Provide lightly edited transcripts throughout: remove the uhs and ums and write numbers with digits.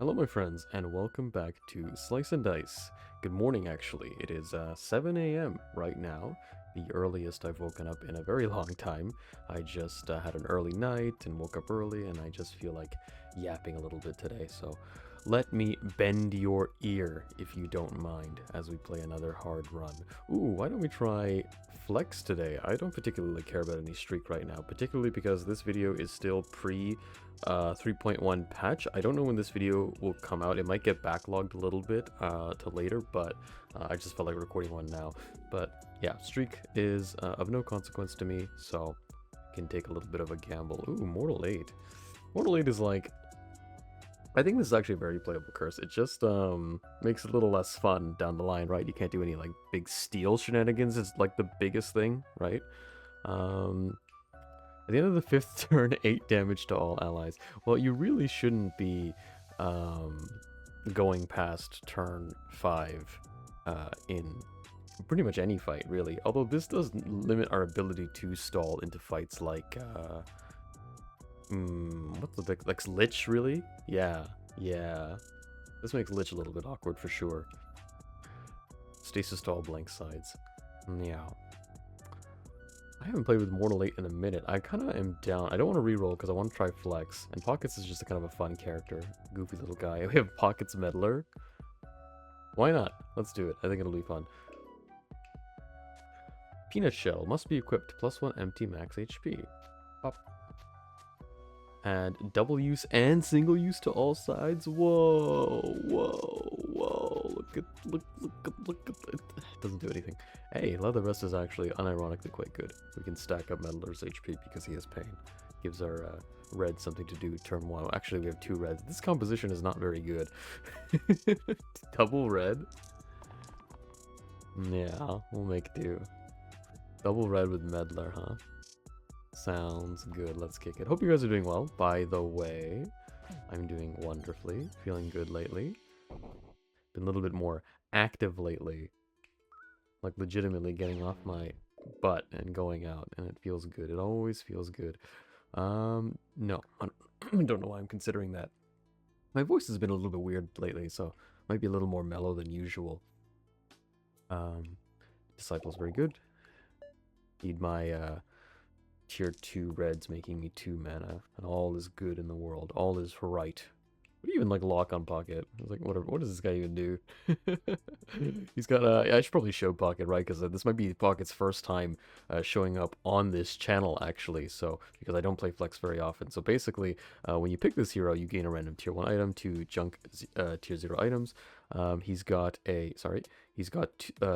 Hello, my friends, and welcome back to Slice and Dice. Good morning, actually. It is 7 a.m. right now, the earliest I've woken up in a very long time. I just had an early night and woke up early, and I just feel like yapping a little bit today. So let me bend your ear, if you don't mind, as we play another hard run. Ooh, why don't we try Flex today? I don't particularly care about any streak right now, particularly because this video is still pre 3.1 patch. I don't know when this video will come out. It might get backlogged a little bit to later, but I just felt like recording one now. But yeah, streak is of no consequence to me, so I can take a little bit of a gamble. Ooh, Mortal 8. Mortal 8 is like, I think this is actually a very playable curse. It just makes it a little less fun down the line, right? You can't do any like big steal shenanigans. It's like the biggest thing, right? At the end of the 5th turn, 8 damage to all allies. Well, you really shouldn't be going past turn 5 in pretty much any fight, really. Although this does limit our ability to stall into fights like, what's the big, like Lich, really? Yeah. This makes Lich a little bit awkward for sure. Stasis stall, blank sides. Yeah. I haven't played with Mortal 8 in a minute. I kind of am down. I don't want to reroll because I want to try Flex. And Pockets is just a kind of a fun character. Goofy little guy. We have Pockets Meddler. Why not? Let's do it. I think it'll be fun. Peanut Shell must be equipped. +1 empty max HP. Pop. And double use and single use to all sides. Whoa. Look at it. It doesn't do anything. Hey, Leather Vest is actually unironically quite good. We can stack up Meddler's HP because he has pain. Gives our red something to do turn 1. Actually, we have 2 reds. This composition is not very good. Double red? Yeah, we'll make do. Double red with Meddler, huh? Sounds good. Let's kick it. Hope you guys are doing well. By the way, I'm doing wonderfully. Feeling good lately. Been a little bit more active lately. Like legitimately getting off my butt and going out, and it feels good. It always feels good. No, I don't know why I'm considering that. My voice has been a little bit weird lately, so might be a little more mellow than usual. Disciple's very good. Need my tier 2 reds making me 2 mana, and all is good in the world. All is right. What do you even like lock on Pocket? I was like, what does this guy even do? He's got a. I should probably show Pocket, right? Because this might be Pocket's first time showing up on this channel, actually. So because I don't play Flex very often. So basically, when you pick this hero, you gain a random tier 1 item, 2 junk tier 0 items. He's got a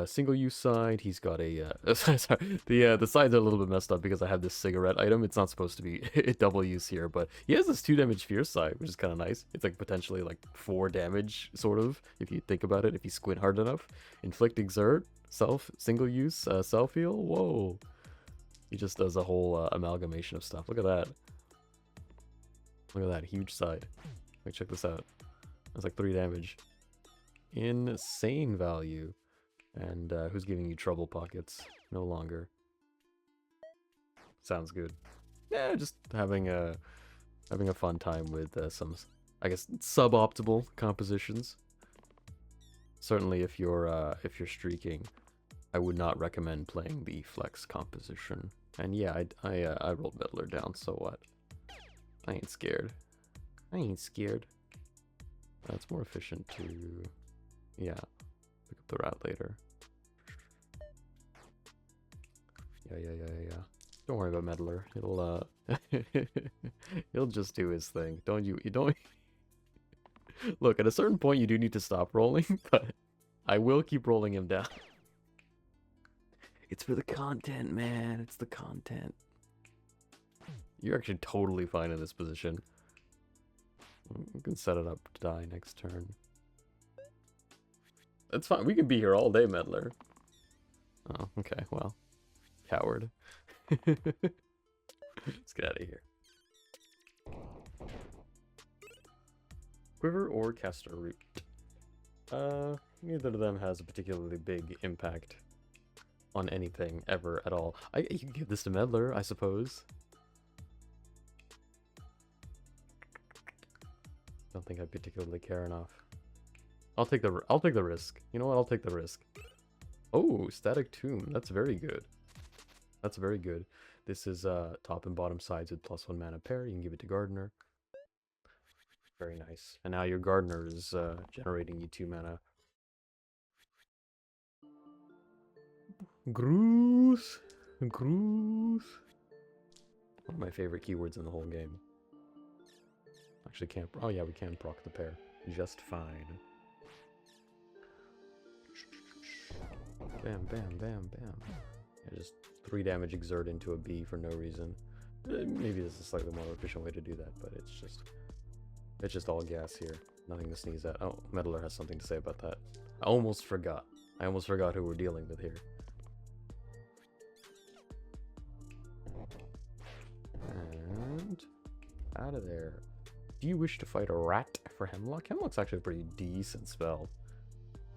single use side. He's got a sorry, the sides are a little bit messed up because I have this cigarette item. It's not supposed to be double use here, but he has this 2 damage fierce side, which is kind of nice. It's like potentially like 4 damage, sort of, if you think about it, if you squint hard enough. Inflict, exert, single use, self heal. Whoa, he just does a whole amalgamation of stuff. Look at that. Look at that huge side. Wait, check this out. That's like 3 damage. Insane value. And who's giving you trouble, Pockets? No longer. Sounds good. Yeah, just having a fun time with some, I guess, suboptimal compositions. Certainly, if you're streaking, I would not recommend playing the Flex composition. And yeah, I rolled Meddler down. So what? I ain't scared. That's more efficient to. Yeah, pick up the rat later. Yeah. Don't worry about Meddler. It'll he'll just do his thing. You don't look, at a certain point you do need to stop rolling, but I will keep rolling him down. It's for the content, man. It's the content. You're actually totally fine in this position. You can set it up to die next turn. That's fine. We can be here all day, Meddler. Oh, okay. Well, coward. Let's get out of here. Quiver or Caster Root? Neither of them has a particularly big impact on anything ever at all. You can give this to Meddler, I suppose. Don't think I particularly care enough. I'll take the risk. You know what? I'll take the risk. Oh, static tomb. That's very good. That's very good. This is top and bottom sides with +1 mana pair. You can give it to Gardener. Very nice. And now your Gardener is generating you 2 mana. Groose. Groose. One of my favorite keywords in the whole game. Actually can't... Oh yeah, we can proc the pair. Just fine. Bam, bam, bam, bam. Yeah, just 3 damage exert into a bee for no reason. Maybe this is a slightly more efficient way to do that, but it's just all gas here. Nothing to sneeze at. Oh, Meddler has something to say about that. I almost forgot. I almost forgot who we're dealing with here. And out of there. Do you wish to fight a rat for Hemlock? Hemlock's actually a pretty decent spell,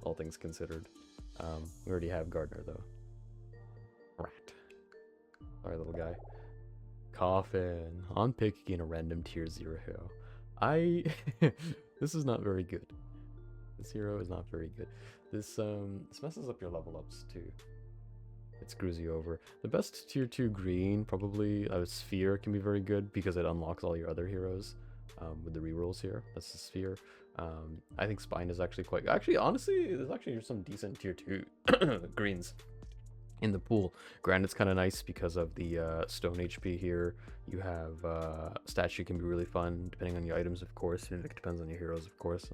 all things considered. We already have Gardener though. Rat. Sorry, little guy. Coffin. On pick, gain a random tier 0 hero. This is not very good. This hero is not very good. This messes up your level ups too. It screws you over. The best tier 2 green, probably Sphere, can be very good because it unlocks all your other heroes with the rerolls here. That's the Sphere. I think Spine is actually quite... Actually, honestly, there's actually some decent tier 2 greens in the pool. Granite's kind of nice because of the stone HP here. You have statue can be really fun, depending on your items, of course, and it depends on your heroes, of course.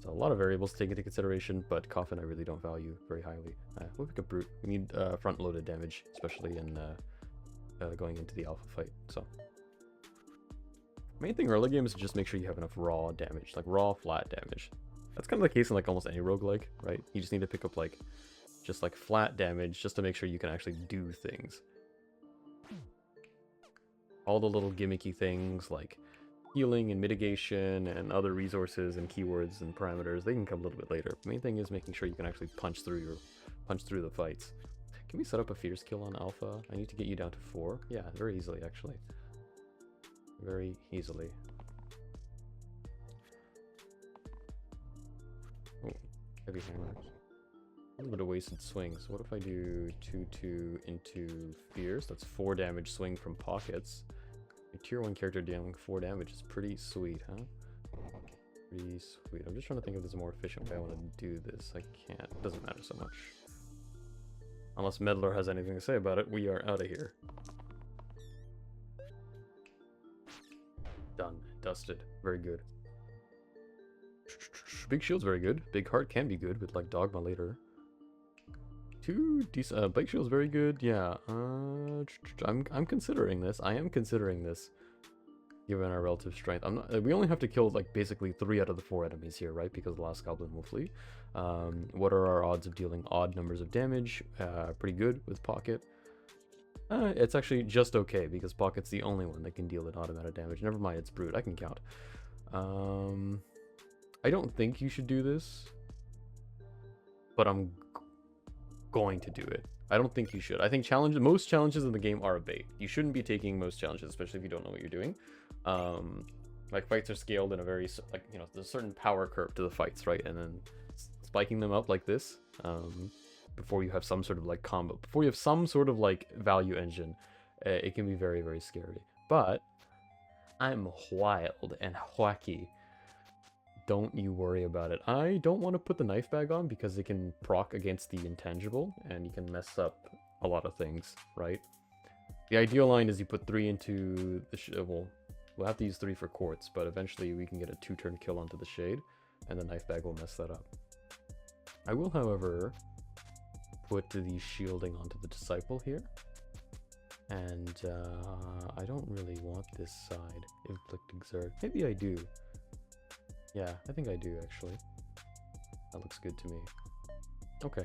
So a lot of variables to take into consideration, but Coffin I really don't value very highly. We'll pick a Brute. We need front-loaded damage, especially in going into the alpha fight. So main thing early game is to just make sure you have enough raw damage, like raw flat damage. That's kind of the case in like almost any roguelike, right? You just need to pick up like just like flat damage just to make sure you can actually do things. All the little gimmicky things like healing and mitigation and other resources and keywords and parameters, they can come a little bit later. The main thing is making sure you can actually punch through the fights. Can we set up a fierce kill on alpha? I need to get you down to 4. Yeah, very easily actually. Very easily. Oh, heavy hammer. A little bit of wasted swings. What if I do 2/2 into fierce? That's 4 damage swing from pockets. A tier 1 character dealing 4 damage is pretty sweet, huh? Pretty sweet. I'm just trying to think if there's a more efficient way I want to do this. I can't. It doesn't matter so much. Unless Meddler has anything to say about it, we are out of here. Done. Dusted. Very good. Big Shield's very good. Big Heart can be good with like Dogma later. 2 decent. Big Shield's very good. Yeah. I'm considering this. I am considering this. Given our relative strength, I'm not. We only have to kill like basically 3 out of the 4 enemies here, right? Because the last goblin will flee. What are our odds of dealing odd numbers of damage? Pretty good with Pocket. It's actually just okay because Pocket's the only one that can deal an odd amount of damage. Never mind, it's Brute. I can count. I don't think you should do this, but I'm going to do it. I don't think you should. I think most challenges in the game are a bait. You shouldn't be taking most challenges, especially if you don't know what you're doing. Like fights are scaled in a very like there's a certain power curve to the fights, right? And then spiking them up like this. Before you have some sort of like combo, before you have some sort of like value engine, it can be very, very scary. But I'm wild and wacky. Don't you worry about it. I don't want to put the knife bag on because it can proc against the intangible and you can mess up a lot of things, right? The ideal line is you put 3 into the we'll have to use 3 for quartz, but eventually we can get a 2-turn kill onto the shade and the knife bag will mess that up. I will, however, put the shielding onto the disciple here, and I don't really want this side. Inflict exert. Maybe I do. Yeah, I think I do actually. That looks good to me. Okay.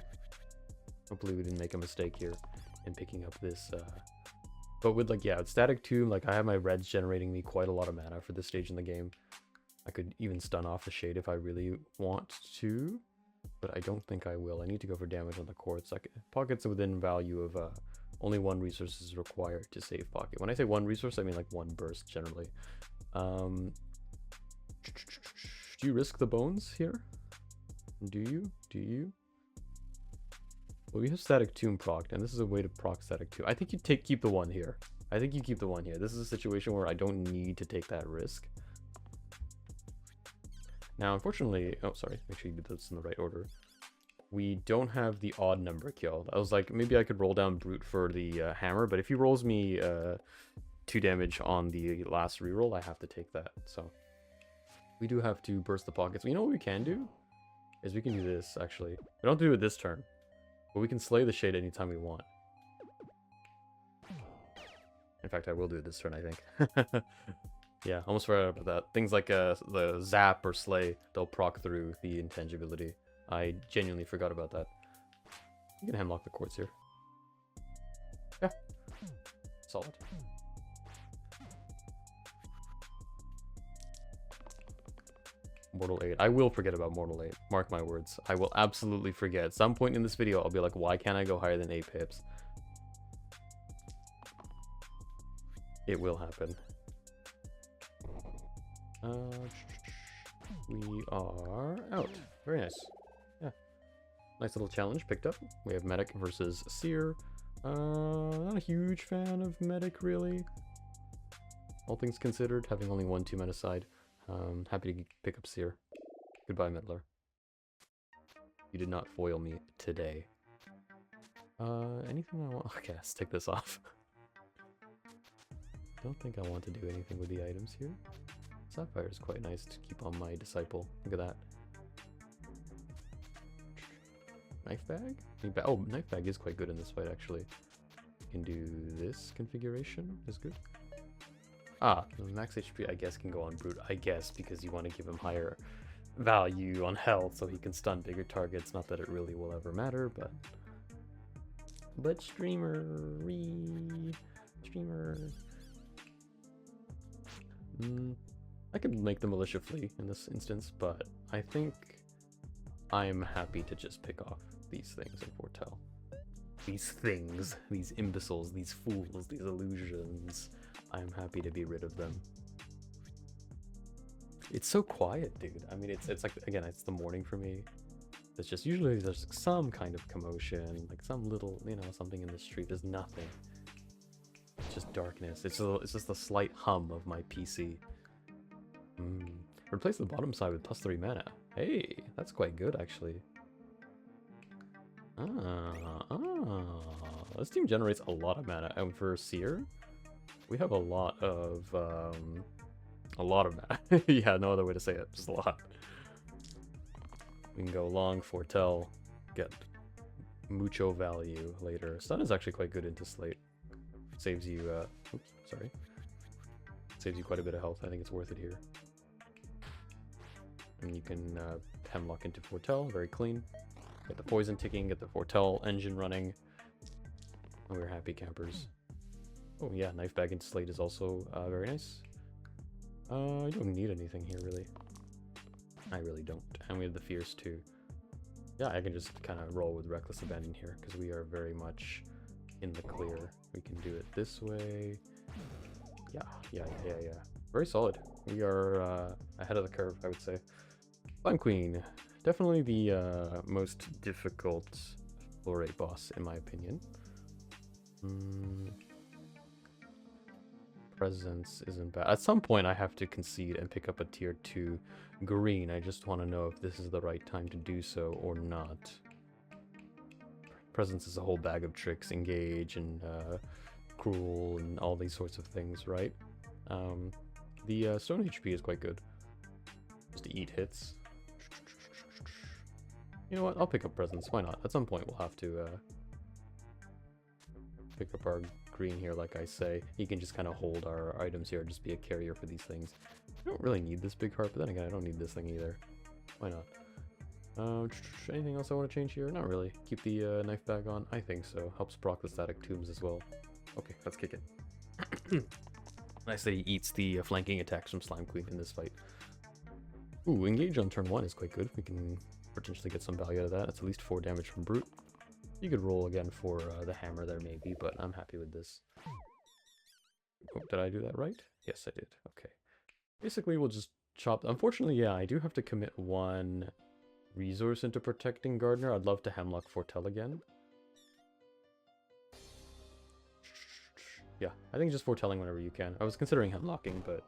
Hopefully we didn't make a mistake here in picking up this. But with like with static tomb, like I have my reds generating me quite a lot of mana for this stage in the game. I could even stun off the shade if I really want to. But I don't think I will. I need to go for damage on the quartz. Pocket's within value of only 1 resource is required to save Pocket. When I say 1 resource, I mean like 1 burst generally. you risk the bones here? Do you? Do you? Well, we have static tomb procced, and this is a way to proc static tomb. I think you keep the one here. I think you keep the one here. This is a situation where I don't need to take that risk. Now, unfortunately, oh, sorry, make sure you do this in the right order. We don't have the odd number kill. I was like, maybe I could roll down Brute for the hammer, but if he rolls me 2 damage on the last reroll, I have to take that. So we do have to burst the pockets. You know what we can do? Is we can do this, actually. We don't have to do it this turn, but we can slay the shade anytime we want. In fact, I will do it this turn, I think. Yeah, almost forgot about that. Things like the zap or slay, they'll proc through the intangibility. I genuinely forgot about that. You can hemlock the quartz here. Yeah. Solid. Mortal 8. I will forget about Mortal 8. Mark my words. I will absolutely forget. At some point in this video, I'll be like, why can't I go higher than 8 pips? It will happen. We are out. Very nice. Yeah. Nice little challenge picked up. We have Medic versus Seer. Not a huge fan of Medic, really. All things considered, having only 1 2-mana side. Happy to pick up Seer. Goodbye, Meddler. You did not foil me today. Anything I want? Okay, let's take this off. Don't think I want to do anything with the items here. Sapphire is quite nice to keep on my disciple. Look at that. Knife bag? Oh, knife bag is quite good in this fight, actually. You can do this configuration. Is good. Ah, max HP, I guess, can go on Brute. I guess, because you want to give him higher value on health so he can stun bigger targets. Not that it really will ever matter, but... streamer... Streamer... I could make the militia flee in this instance, but I think I'm happy to just pick off these things and foretell. These things, these imbeciles, these fools, these illusions. I'm happy to be rid of them. It's so quiet, dude. I mean, it's like, again, it's the morning for me. It's just, usually there's some kind of commotion, like some little, you know, something in the street. There's nothing. It's just darkness. It's just a slight hum of my PC. Replace the bottom side with +3 mana. Hey, that's quite good, actually. This team generates a lot of mana, and for Seer, we have a lot of mana. Yeah, no other way to say it, just a lot. We can go long, foretell, get mucho value later. Stun is actually quite good into Slate. Saves you, oops, sorry. Saves you quite a bit of health. I think it's worth it here. And you can hemlock into foretell, very clean. Get the poison ticking, get the foretell engine running. And we're happy campers. Oh yeah, knife bag into Slate is also very nice. You don't need anything here, really. I really don't. And we have the Fierce too. Yeah, I can just kind of roll with Reckless Abandon here, because we are very much in the clear. We can do it this way. Yeah. Very solid. We are ahead of the curve, I would say. Slime Queen. Definitely the most difficult floor 8 boss, in my opinion. Presence isn't bad. At some point, I have to concede and pick up a tier 2 green. I just want to know if this is the right time to do so or not. Presence is a whole bag of tricks, engage and cruel and all these sorts of things, right? The stone HP is quite good. Just to eat hits. You know what? I'll pick up presence. Why not? At some point, we'll have to pick up our green here, like I say. He can just kind of hold our items here, just be a carrier for these things. I don't really need this big heart, but then again, I don't need this thing either. Why not? Anything else I want to change here? Not really. Keep the knife bag on? I think so. Helps proc the static tombs as well. Okay, let's kick it. Nice that he eats the flanking attacks from Slime Queen in this fight. Ooh, engage on turn 1 is quite good. We can potentially get some value out of that. It's at least 4 damage from Brute. You could roll again for the hammer there maybe, but I'm happy with this. Oh, did I do that right? Yes, I did. Okay. Basically, we'll just chop. Unfortunately, yeah, I do have to commit 1 resource into protecting Gardener. I'd love to Hemlock Foretell again. Yeah, I think just foretelling whenever you can. I was considering hemlocking, but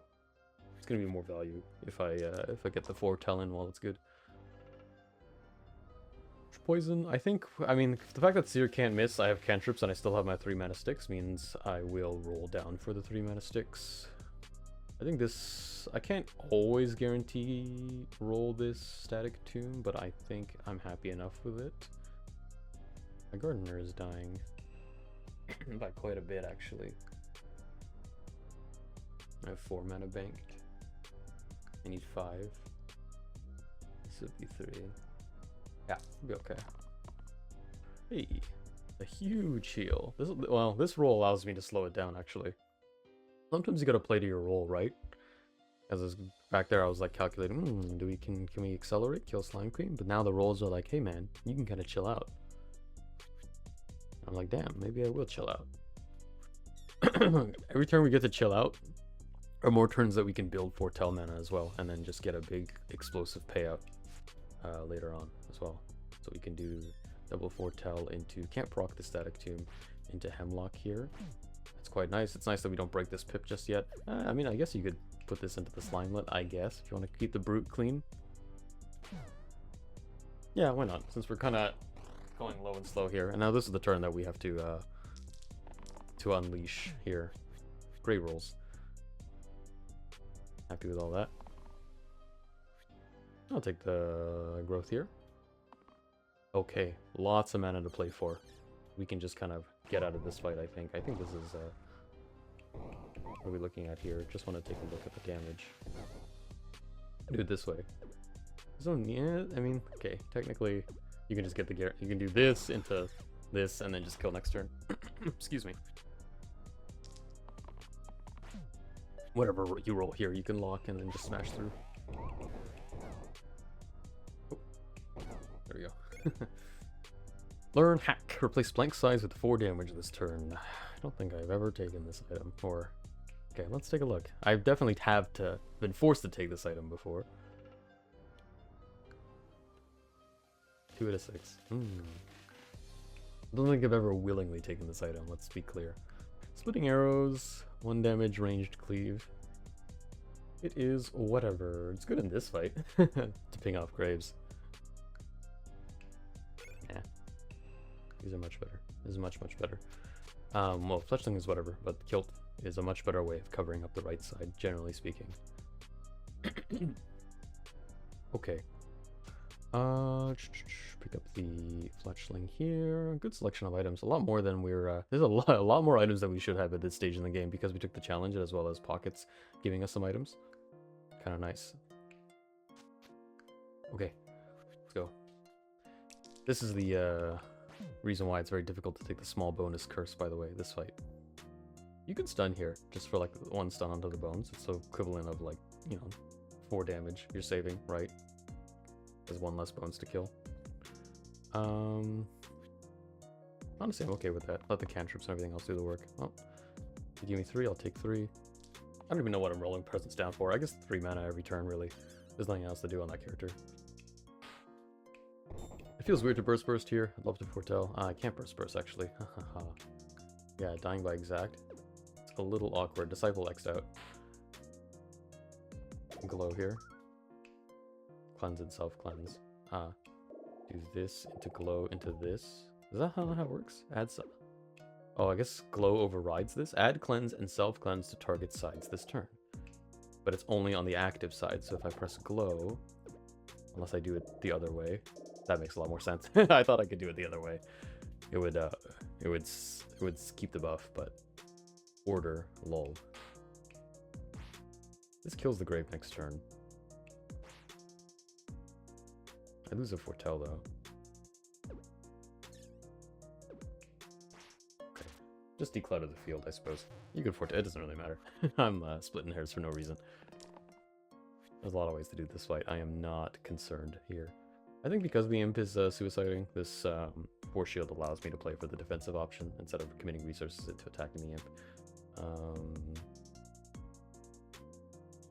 it's gonna be more value if I get the foretell in while it's good. Poison, I think, I mean, the fact that Seer can't miss, I have cantrips, and I still have my 3 mana sticks, means I will roll down for the 3 mana sticks. I think this, I can't always guarantee roll this Static Tomb, but I think I'm happy enough with it. My Gardener is dying. By quite a bit, actually. I have 4 mana banked. I need 5. This would be 3. Yeah, it'll be okay. Hey, a huge heal. This roll allows me to slow it down, actually. Sometimes you gotta play to your roll, right? As back there, I was like calculating, can we accelerate, kill Slime Queen? But now the rolls are like, hey man, you can kind of chill out. I'm like, damn, maybe I will chill out. Every turn we get to chill out are more turns that we can build Foretell mana as well, and then just get a big explosive payout later on as well. So we can do double Foretell into, can't proc the Static Tomb, into Hemlock here. It's quite nice. It's nice that we don't break this pip just yet. I mean, I guess you could put this into the Slimelet, I guess, if you want to keep the Brute clean. Yeah, why not? Since we're kind of going low and slow here. And now this is the turn that we have to unleash here. Great rolls. Happy with all that. I'll take the growth here. Okay, lots of mana to play for. We can just kind of get out of this fight, I think. I think this is, what are we looking at here? Just want to take a look at the damage. Do it this way. So, yeah, I mean, okay, technically, you can just get the you can do this into this and then just kill next turn. Excuse me. Whatever you roll here, you can lock and then just smash through. Oh, there we go. Learn Hack. Replace blank size with 4 damage this turn. I don't think I've ever taken this item. Or, okay, let's take a look. I definitely been forced to take this item before. 2 out of 6. I don't think I've ever willingly taken this item, let's be clear. Splitting Arrows, 1 damage, ranged cleave. It is whatever. It's good in this fight to ping off Graves. Yeah. These are much better. This is much, much better. Well, Fletchling is whatever, but Kilt is a much better way of covering up the right side, generally speaking. Okay. Pick up the Fletchling here. Good selection of items. A lot more than we're... there's a lot more items than we should have at this stage in the game because we took the challenge as well as Pockets giving us some items. Kind of nice. Okay, let's go. This is the reason why it's very difficult to take the small bonus curse, by the way, this fight. You can stun here, just for like 1 stun onto the bones. It's the equivalent of like, you know, 4 damage you're saving, right? There's 1 less bones to kill. Honestly, I'm okay with that. Let the cantrips and everything else do the work. Well, if you give me 3, I'll take 3. I don't even know what I'm rolling presence down for. I guess 3 mana every turn, really. There's nothing else to do on that character. It feels weird to burst here. I'd love to foretell. I can't burst actually. Yeah, dying by exact. It's a little awkward. Disciple X'd out. Glow here. Cleanse and self-cleanse. Do this into glow into this. Is that how it works? Add some. Oh, I guess glow overrides this. Add cleanse and self-cleanse to target sides this turn. But it's only on the active side, so if I press glow, unless I do it the other way, that makes a lot more sense. I thought I could do it the other way. It would keep the buff, but order lol. This kills the grave next turn. I lose a foretell though. Okay, just declutter the field, I suppose. You could foretell. It doesn't really matter. I'm splitting hairs for no reason. There's a lot of ways to do this fight. I am not concerned here. I think because the imp is suiciding, this force shield allows me to play for the defensive option instead of committing resources into attacking the imp.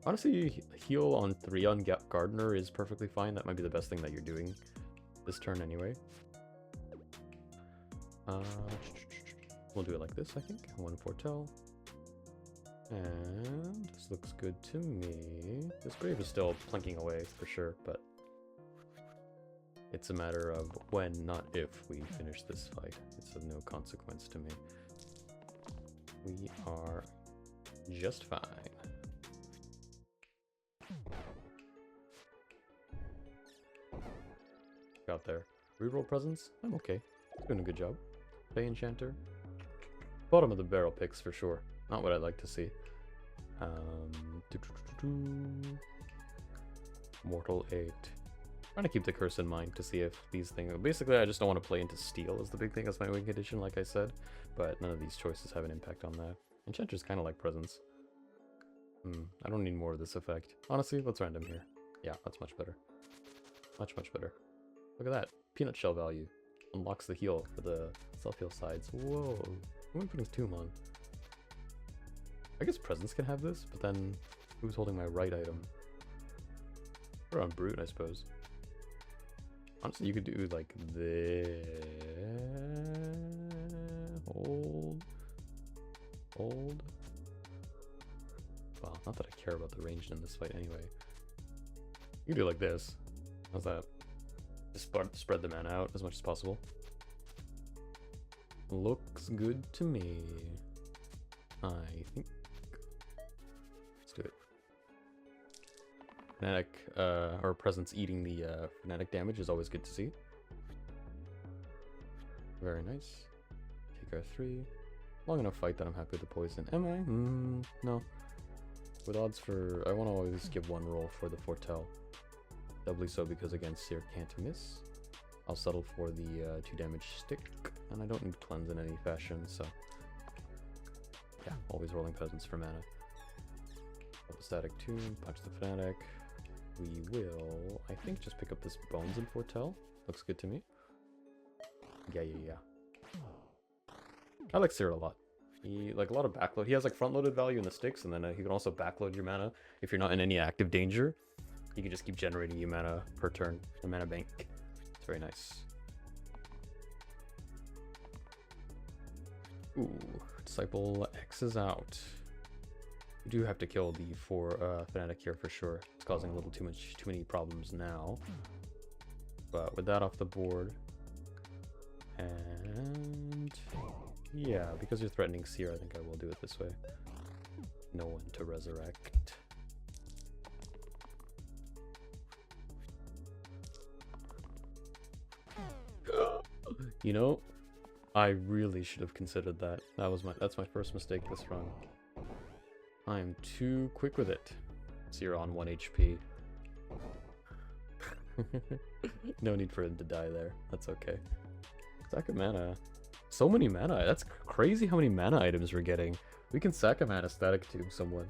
Honestly, heal on 3 on Gardener is perfectly fine. That might be the best thing that you're doing this turn anyway. We'll do it like this, I think. 1 Foretell. And this looks good to me. This Grave is still plinking away for sure, but it's a matter of when, not if, we finish this fight. It's of no consequence to me. We are just fine. Got there. Reroll presence? I'm okay. Doing a good job. Play Enchanter. Bottom of the barrel picks for sure. Not what I'd like to see. Mortal 8. Trying to keep the curse in mind to see if these things... Basically, I just don't want to play into steel is the big thing. That's my win condition, like I said. But none of these choices have an impact on that. Enchanter's kind of like presence. I don't need more of this effect. Honestly, let's random here. Yeah, that's much better. Much, much better. Look at that. Peanut shell value. Unlocks the heal for the self-heal sides. Whoa. Who am I putting Tomb on? I guess presence can have this, but then who's holding my right item? Or on Brute, I suppose. Honestly, you could do like this. Hold. Hold. Well, not that I care about the range in this fight anyway. You can do like this. How's that? Just spread the mana out as much as possible. Looks good to me. I think. Let's do it. Fnatic, or presence eating the Fnatic damage is always good to see. Very nice. Take R3. Long enough fight that I'm happy with the poison. Am I? No. With odds for... I want to always give 1 roll for the Foretell. Doubly so because against Seer can't miss. I'll settle for the 2 damage stick. And I don't need cleanse in any fashion, so... Yeah, always rolling presence for mana. Double static tune, punch the Fnatic. We will, I think, just pick up this Bones and Foretell. Looks good to me. Yeah. I like Seer a lot. He, like, a lot of backload. He has, like, front-loaded value in the sticks, and then he can also backload your mana. If you're not in any active danger, he can just keep generating you mana per turn. The mana bank. It's very nice. Ooh, Disciple X is out. We do have to kill the 4 Fnatic here for sure. It's causing a little too many problems now. But with that off the board, and yeah, because you're threatening Seer, I think I will do it this way. No one to resurrect. You know, I really should have considered that. That's my first mistake this run. I am too quick with it. Seer on 1 HP. No need for him to die there. That's okay. Sack of mana. So many mana. That's crazy how many mana items we're getting. We can sack a mana static tube someone.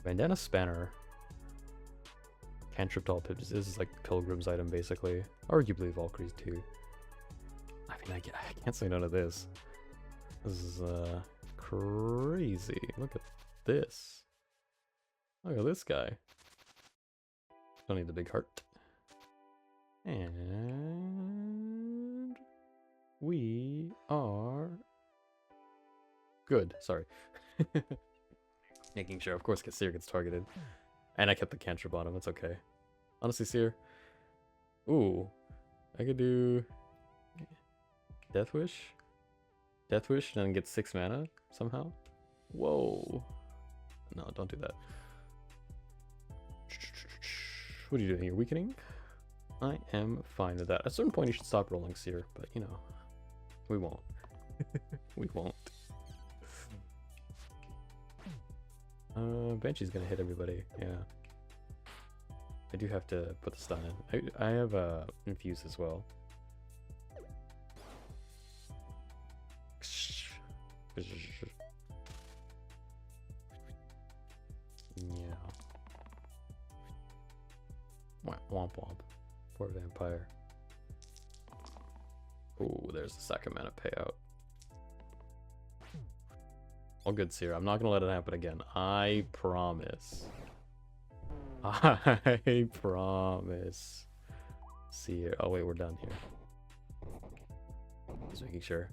Bandana Spanner. Cantrip Doll Pips. This is like Pilgrim's item basically. Arguably Valkyrie's too. I mean, I can't say none of this. This is crazy. Look at this. Look at this guy. Don't need the big heart. And we are good. Sorry. Making sure, of course, Seer gets targeted. And I kept the cantrip on him. It's okay. Honestly, Seer. Ooh. I could do Death Wish. Death Wish and then get 6 mana somehow. Whoa. No, don't do that. What are you doing here? Weakening? I am fine with that. At a certain point, you should stop rolling Seer, but you know, we won't. We won't. Banshee's gonna hit everybody. Yeah. I do have to put the stun in. I have Infuse as well. Yeah. Womp womp. Poor vampire. Ooh, there's the sack of mana payout. All good, Sierra. I'm not gonna let it happen again. I promise. I promise. Sierra. Oh wait, we're done here. Just making sure.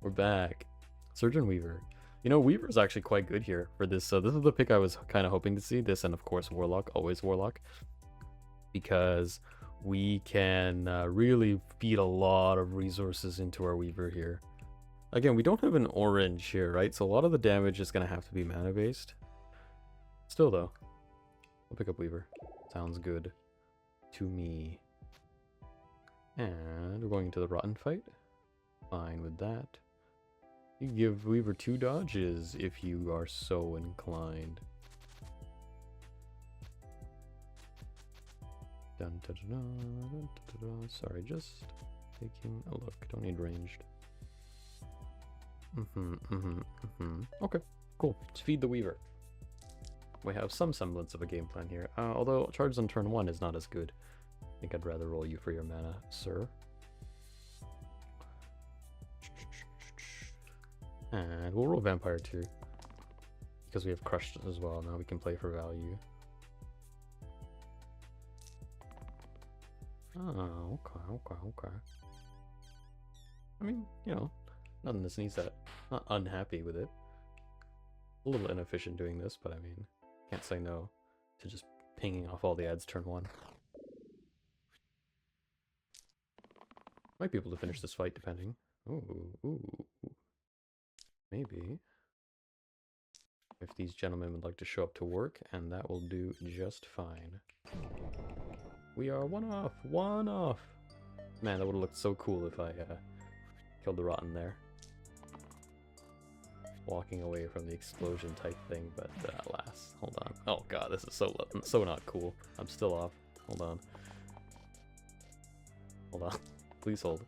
We're back. Surgeon Weaver. You know, Weaver's actually quite good here for this. So this is the pick I was kind of hoping to see. This and of course Warlock, always Warlock, because we can really feed a lot of resources into our Weaver here. Again, we don't have an orange here, right? So a lot of the damage is going to have to be mana based. Still though, we'll pick up Weaver. Sounds good to me. And we're going into the Rotten fight. Fine with that. You give Weaver 2 dodges if you are so inclined. Dun, dun, dun, dun, dun, dun, dun. Sorry, just taking a look. Don't need ranged. Okay, cool. Let's feed the Weaver. We have some semblance of a game plan here. Although charge on turn 1 is not as good. I think I'd rather roll you for your mana, sir. And we'll roll Vampire too, because we have Crushed as well. Now we can play for value. Oh, okay. I mean, you know, nothing to sneeze at. Not unhappy with it. A little inefficient doing this, but I mean, can't say no to just pinging off all the ads turn 1. Might be able to finish this fight depending. Ooh. Maybe. If these gentlemen would like to show up to work, and that will do just fine. We are one off! Man, that would have looked so cool if I killed the Rotten there. Walking away from the explosion type thing, but alas. Hold on. Oh god, this is so not cool. I'm still off. Hold on. Please hold.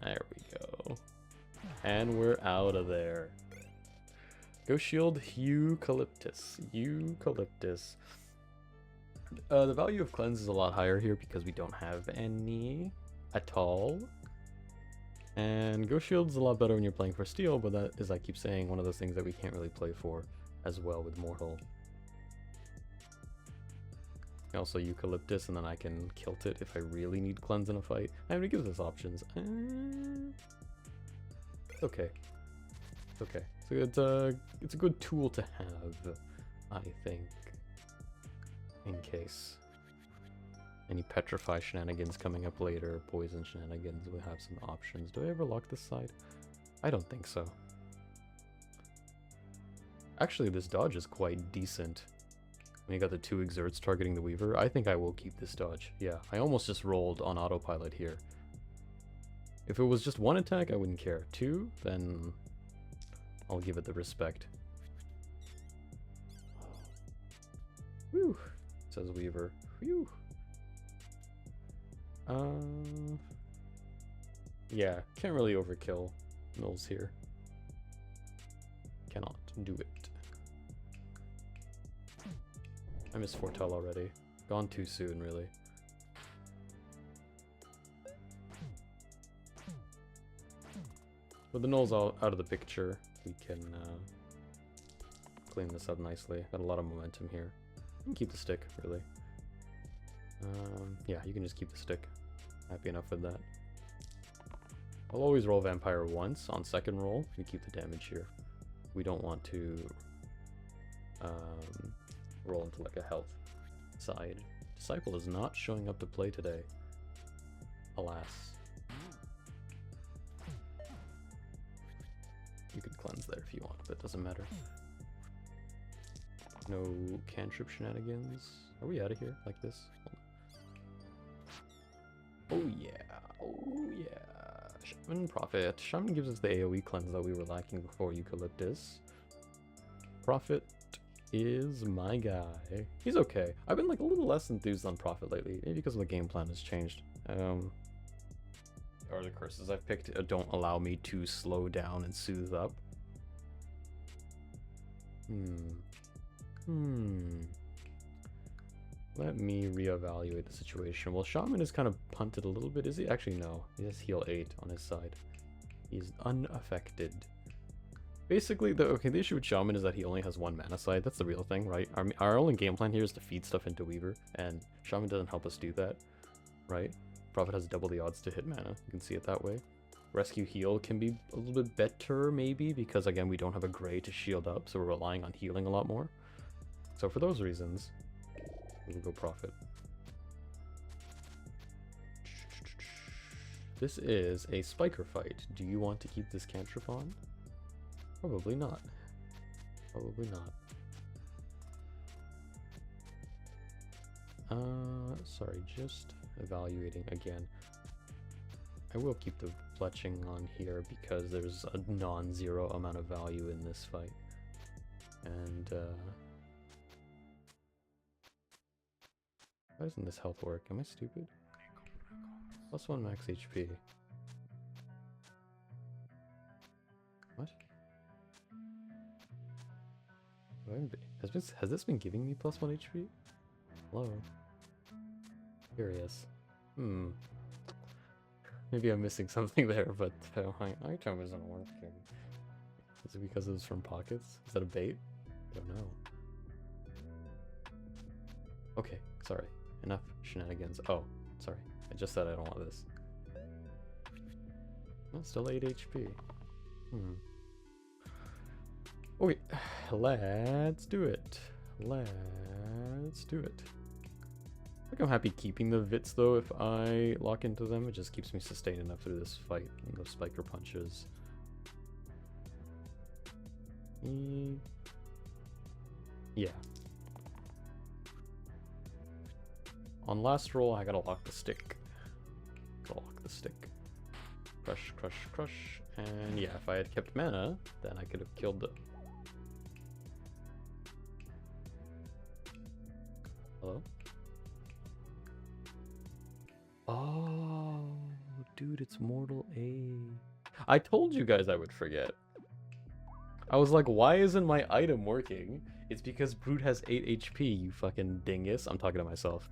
There we go. And we're out of there. Go shield Eucalyptus. The value of cleanse is a lot higher here because we don't have any at all. And Go Shield's a lot better when you're playing for steel, but that is, I keep saying, one of those things that we can't really play for as well with Mortal. Also Eucalyptus, and then I can kilt it if I really need cleanse in a fight. I mean, it gives us options. Okay. So it's a good tool to have, I think, in case any petrify shenanigans coming up later, poison shenanigans, we'll have some options. Do I ever lock this side? I don't think so. Actually, this dodge is quite decent. When you got the 2 exerts targeting the Weaver, I think I will keep this dodge. Yeah, I almost just rolled on autopilot here. If it was just 1 attack, I wouldn't care. 2, then I'll give it the respect. Whew, says Weaver. Whew. Yeah, can't really overkill Mills here. Cannot do it. I missed Foretell already. Gone too soon, really. With the Null's out of the picture, we can clean this up nicely. Got a lot of momentum here. You can keep the stick, really. Yeah, you can just keep the stick. Happy enough with that. I'll always roll Vampire once on second roll. We keep the damage here. We don't want to roll into like a health side. Disciple is not showing up to play today. Alas. You could cleanse there if you want, but it doesn't matter. No cantrip shenanigans. Are we out of here like this? Oh yeah, oh yeah. Shaman Prophet. Shaman gives us the AoE cleanse that we were lacking before Eucalyptus. Prophet is my guy. He's okay. I've been like a little less enthused on Prophet lately, maybe because the game plan has changed. Or the curses I've picked don't allow me to slow down and soothe up. Let me reevaluate the situation. Well, Shaman is kind of punted a little bit. Is he? Actually, no. He has heal 8 on his side. He's unaffected. Basically, the issue with Shaman is that he only has one mana slide. That's the real thing, right? Our only game plan here is to feed stuff into Weaver, and Shaman doesn't help us do that, right? Prophet has double the odds to hit mana. You can see it that way. Rescue heal can be a little bit better, maybe, because again, we don't have a gray to shield up, so we're relying on healing a lot more. So for those reasons, we'll go Prophet. This is a Spiker fight. Do you want to keep this cantrip on? Probably not. Probably not. Sorry, just evaluating again. I will keep the fletching on here because there's a non-zero amount of value in this fight. And, why doesn't this health work? Am I stupid? +1 max HP. What? Has this been giving me +1 HP? Hello? Curious. Maybe I'm missing something there, but item isn't working. Is it because it was from pockets? Is that a bait? I don't know. Okay, sorry. Enough shenanigans. Oh, sorry. I just said I don't want this. Oh, still 8 HP. Okay, let's do it. Let's do it. I think I'm happy keeping the Vits though. If I lock into them, it just keeps me sustained enough through this fight and those spiker punches. Yeah. On last roll, I gotta lock the stick. Gotta lock the stick. Crush, crush, crush. And yeah, if I had kept mana, then I could have killed the... Hello? Oh, dude, it's Mortal A. I told you guys I would forget. I was like, why isn't my item working? It's because Brute has 8 HP, you fucking dingus. I'm talking to myself.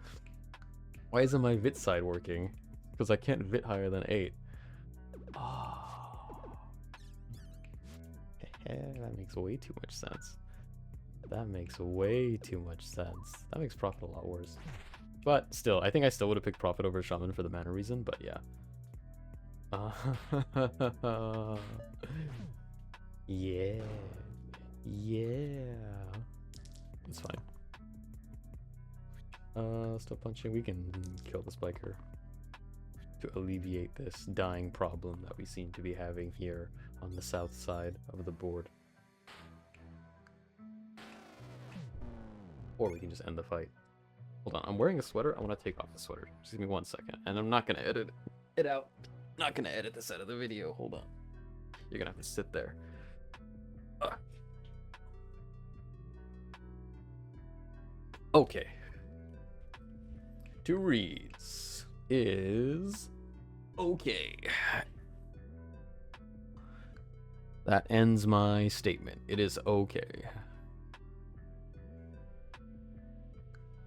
Why isn't my Vit side working? Because I can't Vit higher than 8. Oh. That makes way too much sense. That makes way too much sense. That makes Prophet a lot worse. But still, I think I still would have picked Prophet over Shaman for the mana reason, but yeah. Yeah. Yeah. It's fine. Still punching. We can kill the spiker to alleviate this dying problem that we seem to be having here on the south side of the board. Or we can just end the fight. Hold on, I'm wearing a sweater. I want to take off the sweater. Just give me 1 second. And I'm not going to edit it out. Not going to edit this out of the video. Hold on. You're going to have to sit there. Okay. 2 reads is okay. That ends my statement. It is okay.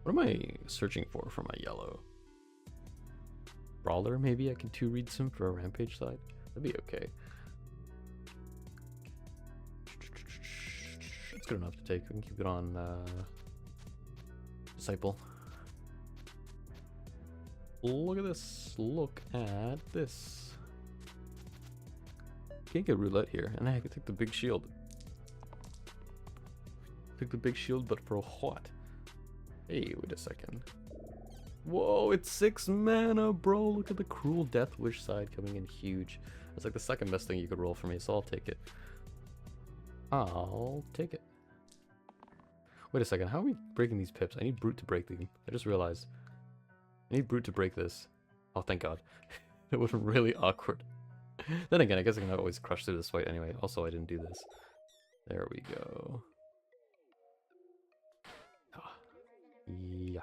What am I searching for my yellow? Brawler, maybe I can 2 read some for a rampage side. That'd be okay. It's good enough to take. We can keep it on Disciple. Look at this. Look at this. Can't get roulette here, and I could take the big shield. Took the big shield, but for what? Hey, wait a second. Whoa, it's 6 mana, bro. Look at the Cruel Death Wish side coming in huge. It's like the second best thing you could roll for me, so I'll take it. I'll take it. Wait a second, how are we breaking these pips? I need Brute to break them. I just realized. I need Brute to break this. Oh, thank God. It was really awkward. Then again, I guess I can always crush through this fight anyway. Also, I didn't do this. There we go. Yeah.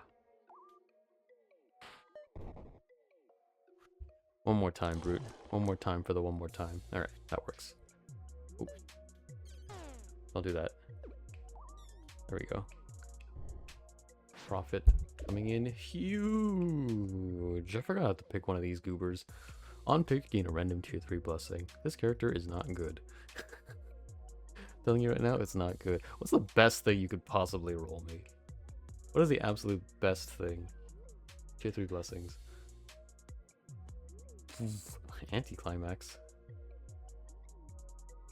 One more time, Brute. One more time for the one more time. Alright, that works. Ooh. I'll do that. There we go. Prophet coming in huge. I forgot to pick one of these goobers. On pick, gain a random tier 3 blessing. This character is not good. Telling you right now, it's not good. What's the best thing you could possibly roll me? What is the absolute best thing? Tier 3 blessings. Anticlimax.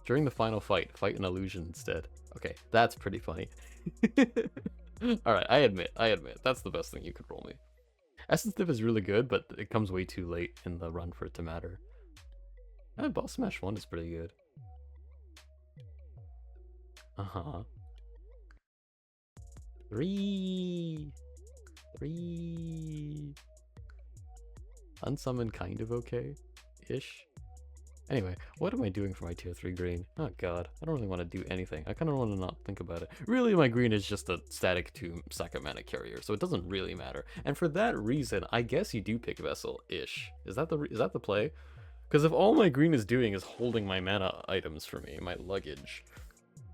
During the final fight an illusion instead. Okay, that's pretty funny. Alright, I admit. That's the best thing you could roll me. Essence Dip is really good, but it comes way too late in the run for it to matter. Boss Smash 1 is pretty good. Uh-huh. 3. Unsummon kind of okay-ish. Anyway, what am I doing for my tier 3 green? Oh god, I don't really want to do anything. I kind of want to not think about it. Really, my green is just a static 2 second mana carrier, so it doesn't really matter. And for that reason, I guess you do pick Vessel-ish. Is that the play? Because if all my green is doing is holding my mana items for me, my luggage.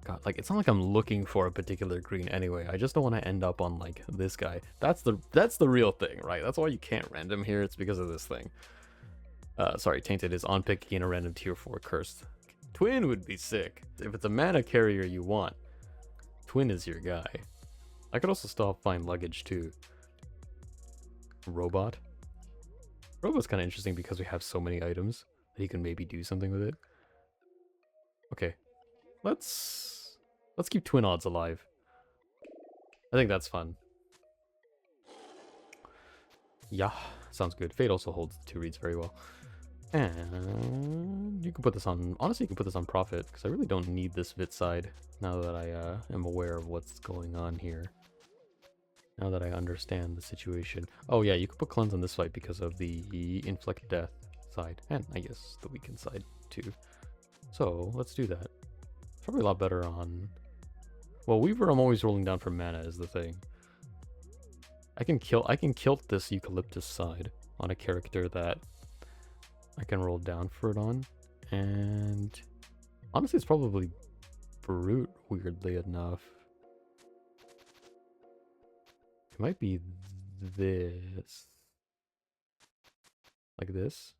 God, like, it's not like I'm looking for a particular green anyway. I just don't want to end up on, like, this guy. That's the real thing, right? That's why you can't random here. It's because of this thing. Sorry, Tainted is on pick again a random tier 4 cursed. Twin would be sick. If it's a mana carrier you want, Twin is your guy. I could also still find luggage too. Robot's kind of interesting because we have so many items that he can maybe do something with it. Okay, let's keep Twin odds alive. I think that's fun. Yeah, sounds good. Fate also holds 2 reads very well. And you can put this on, honestly you can put this on Profit, because I really don't need this Vit side now that I am aware of what's going on here. Now that I understand the situation. Oh yeah, you could put Cleanse on this fight because of the Inflict Death side, and I guess the Weaken side too. So let's do that. Probably a lot better on, well, Weaver I'm always rolling down for mana is the thing. I can kilt this Eucalyptus side on a character that I can roll down for it on, and honestly it's probably Brute, weirdly enough. It might be this. Like this.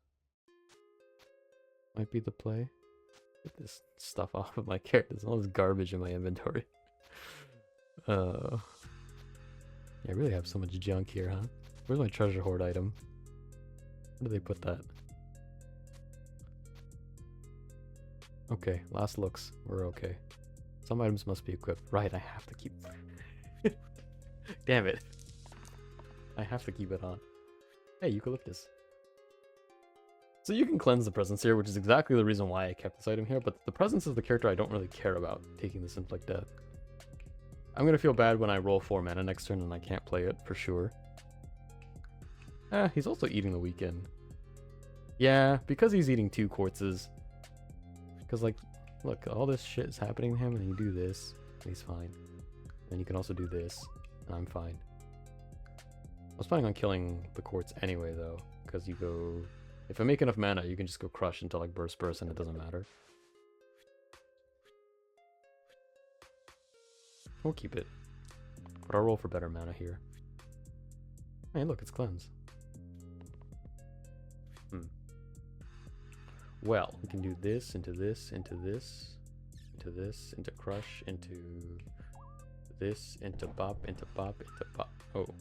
Might be the play. Get this stuff off of my character. There's all this garbage in my inventory. Yeah, I really have so much junk here, huh? Where's my treasure hoard item? Where do they put that? Okay, last looks. We're okay. Some items must be equipped. Right, I have to keep... Damn it. I have to keep it on. Hey, Eucalyptus. So you can cleanse the presence here, which is exactly the reason why I kept this item here, but the presence is the character I don't really care about taking this Inflict Death. I'm gonna feel bad when I roll 4 mana next turn and I can't play it, for sure. He's also eating the Weekend. Yeah, because he's eating 2 quartzes. Because, like, look, all this shit is happening to him, and you do this, and he's fine. And you can also do this, and I'm fine. I was planning on killing the quartz anyway, though, because you go... If I make enough mana, you can just go crush into, like, burst, and it doesn't matter. We'll keep it. But I'll roll for better mana here. Hey, look, it's cleanse. Well, we can do this, into this, into this, into this, into crush, into this, into bop, into bop, into bop. Oh.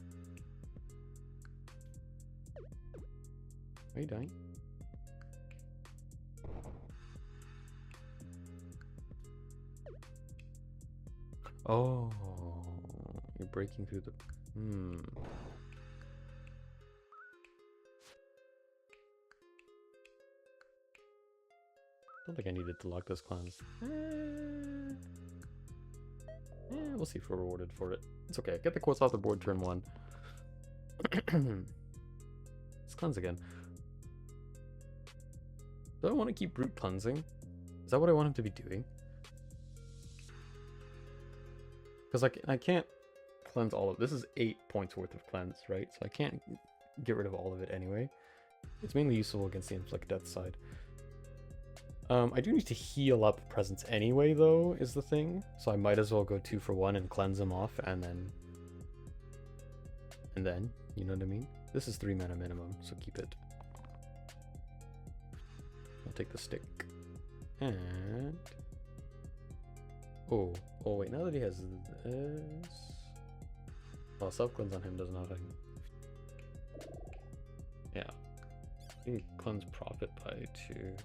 Are you dying? Oh, you're breaking through the... I don't think I needed to lock this cleanse. We'll see if we're rewarded for it. It's okay. Get the quartz off the board turn 1. Let's cleanse again. Do I want to keep Brute cleansing? Is that what I want him to be doing? Because I can't cleanse all of this. Is 8 points worth of cleanse, right? So I can't get rid of all of it anyway. It's mainly useful against the Inflict Death side. I do need to heal up presence anyway, though, is the thing. So I might as well go 2 for 1 and cleanse him off, and then, you know what I mean? This is 3 mana minimum, so keep it. I'll take the stick. And Oh, oh wait, now that he has this... Well, self-cleanse on him does nothing. Yeah. You cleanse profit by 2.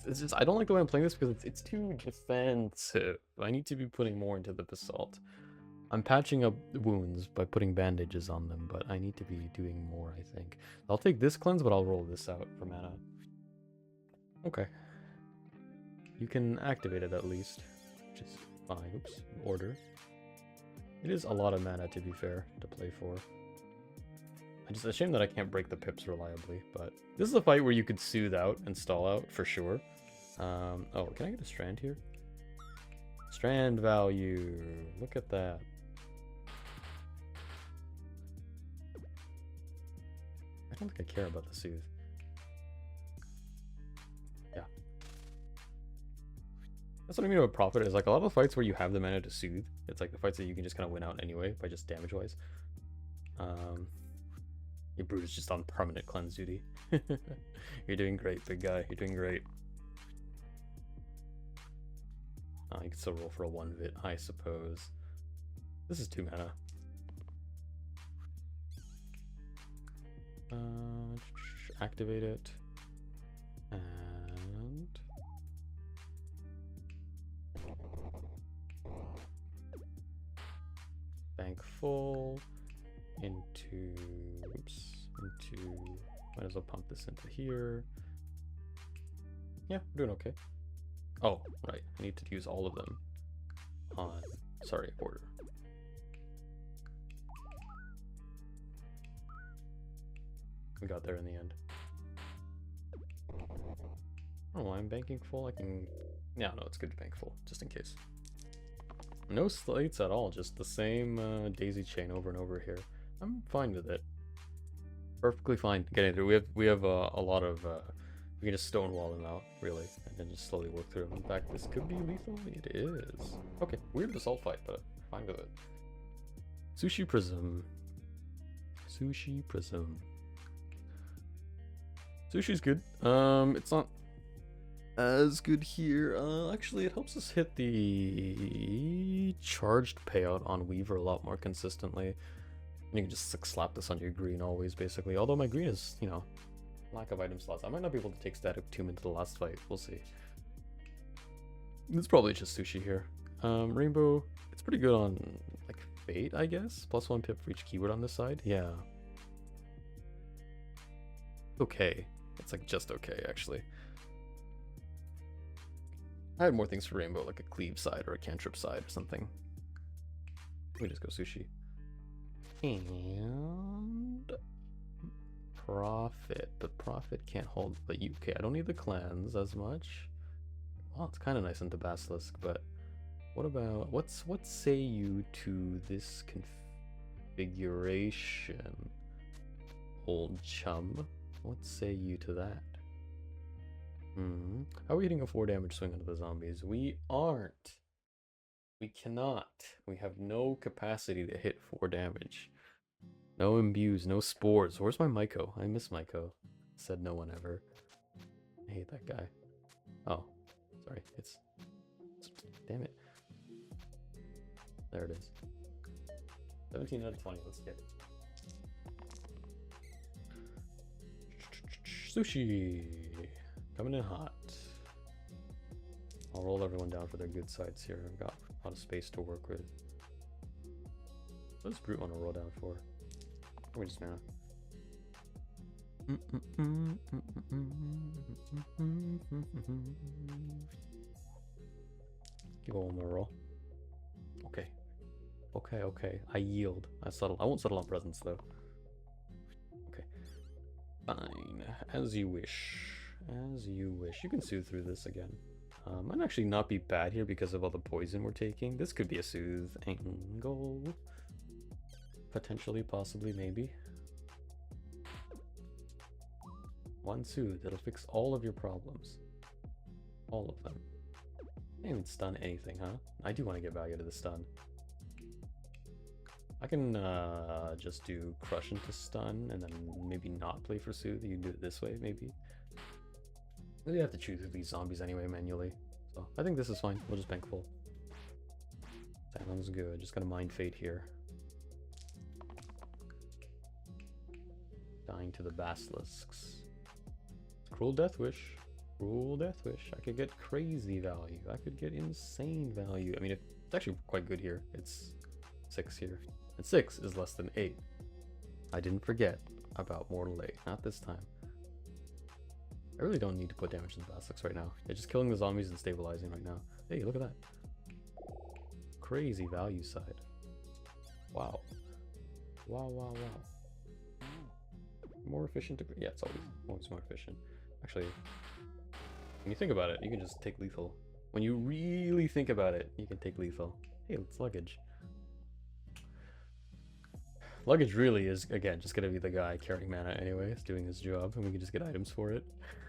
It's just, I don't like the way I'm playing this because it's too defensive. I need to be putting more into the basalt. I'm patching up wounds by putting bandages on them, but I need to be doing more, I think. I'll take this cleanse, but I'll roll this out for mana. Okay. You can activate it at least, which is fine. Oops, order. It is a lot of mana, to be fair, to play for. It's just a shame that I can't break the pips reliably, but this is a fight where you could soothe out and stall out, for sure. Oh, can I get a strand here? Strand value. Look at that. I don't think I care about the soothe. Yeah. That's what I mean about profit, is like a lot of the fights where you have the mana to soothe, it's like the fights that you can just kind of win out anyway by just damage wise. Your brute is just on permanent cleanse duty. You're doing great, big guy. You're doing great. You can still roll for a 1-vit, I suppose. This is 2 mana. Activate it. And... bank full. Into... oops. Into... might as well pump this into here. Yeah, we're doing okay. Oh, right. I need to use all of them on... sorry, order. We got there in the end. Oh, I'm banking full. I can... yeah, no, it's good to bank full, just in case. No slates at all, just the same daisy chain over and over here. I'm fine with it. Perfectly fine getting through. We have a lot of... we can just stonewall them out, really, and then just slowly work through them. In fact, this could be lethal. It is. Okay, weird assault fight, but fine with it. Sushi Prism. Sushi Prism. Sushi's good. It's not as good here. Actually, it helps us hit the charged payout on Weaver a lot more consistently. You can just like, slap this on your green always, basically. Although my green is, you know, lack of item slots. I might not be able to take Static Tomb into the last fight. We'll see. It's probably just Sushi here. Rainbow, it's pretty good on, like, Fate, I guess? +1 pip for each keyword on this side. Yeah. Okay. It's, like, just okay, actually. I had more things for Rainbow, like a Cleave side or a Cantrip side or something. Let me just go Sushi. And... Profit, but Profit can't hold the UK. I don't need the clans as much. Well, it's kind of nice into Basilisk, but what about what say you to this configuration, old chum? What say you to that? How are we hitting a 4 damage swing onto the zombies? We aren't. We cannot. We have no capacity to hit 4 damage. No imbues, no spores. Where's my Myco? I miss Myco. Said no one ever. I hate that guy. Oh, sorry. It's damn it. There it is. 17 out of 20. Let's get it. Sushi. Coming in hot. I'll roll everyone down for their good sides here. I've got a lot of space to work with. What does Brute want to roll down for? We just mana. Give it one more roll. Okay. Okay. I yield. I won't settle on presence though. Okay. Fine. As you wish. As you wish. You can soothe through this again. Might actually not be bad here because of all the poison we're taking. This could be a soothe angle. Potentially, possibly, maybe. One soothe. It'll fix all of your problems. All of them. Can't even stun anything, huh? I do want to get value to the stun. I can just do crush into stun and then maybe not play for soothe. You can do it this way, maybe. You have to choose these zombies anyway manually. So I think this is fine. We'll just bank full. Sounds good. Just gotta mind fate here. Dying to the basilisks. Cruel Death Wish. Cruel Death Wish. I could get crazy value. I could get insane value. I mean, it's actually quite good here. It's 6 here. And 6 is less than 8. I didn't forget about Mortal 8. Not this time. I really don't need to put damage to the basilisks right now. They're just killing the zombies and stabilizing right now. Hey, look at that. Crazy value side. Wow. Wow, wow, wow. More efficient to... Yeah, it's always more efficient. Actually, when you think about it, you can just take lethal. When you really think about it, you can take lethal. Hey, it's luggage. Luggage really is, again, just gonna be the guy carrying mana anyways, doing his job, and we can just get items for it.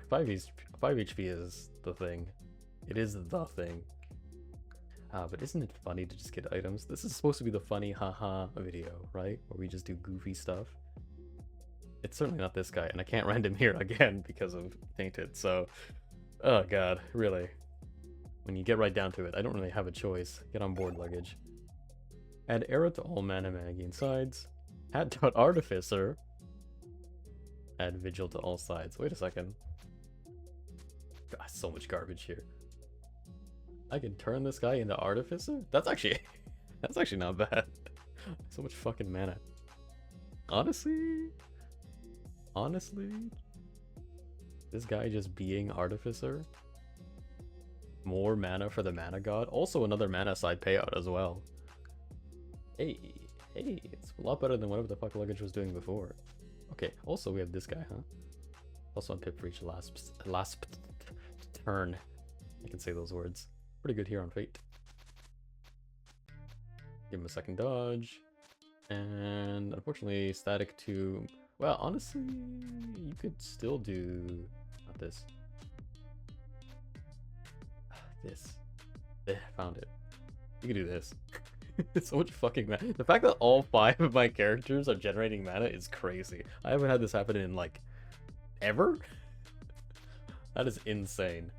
5 HP is the thing. It is the thing. But isn't it funny to just get items? This is supposed to be the funny haha video, right? Where we just do goofy stuff. It's certainly not this guy, and I can't random here again because of Tainted, so... Oh god, really. When you get right down to it, I don't really have a choice. Get on board, luggage. Add arrow to all mana gain sides. Add dot artificer. Add vigil to all sides. Wait a second. God, so much garbage here. I can turn this guy into artificer? That's actually not bad. So much fucking mana. Honestly, this guy just being artificer. More mana for the mana god. Also another mana side payout as well. Hey, it's a lot better than whatever the fuck luggage was doing before. Okay, also we have this guy, huh? Also on pip for each last turn. I can say those words. Pretty good here on fate. Give him a second dodge. And unfortunately, static to... Well, honestly, you could still do... Not this. This. Found it. You can do this. It's so much fucking mana. The fact that all 5 of my characters are generating mana is crazy. I haven't had this happen in, like, ever? That is insane.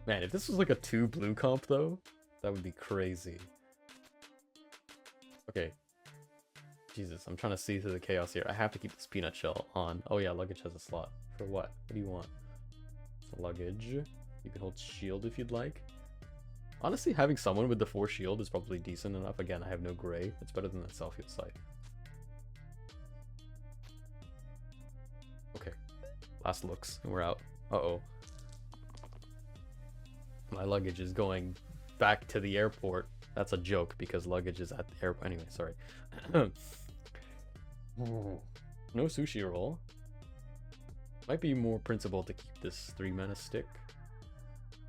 Man, if this was like a 2 blue comp, though, that would be crazy. Okay. Jesus, I'm trying to see through the chaos here. I have to keep this peanut shell on. Oh yeah, luggage has a slot. For what? What do you want? So luggage. You can hold shield if you'd like. Honestly, having someone with the 4 shield is probably decent enough. Again, I have no gray. It's better than that self-heal side. Okay. Last looks, and we're out. Uh-oh. My luggage is going back to the airport. That's a joke because luggage is at the airport. Anyway, sorry. No sushi roll. Might be more principled to keep this 3 mana stick.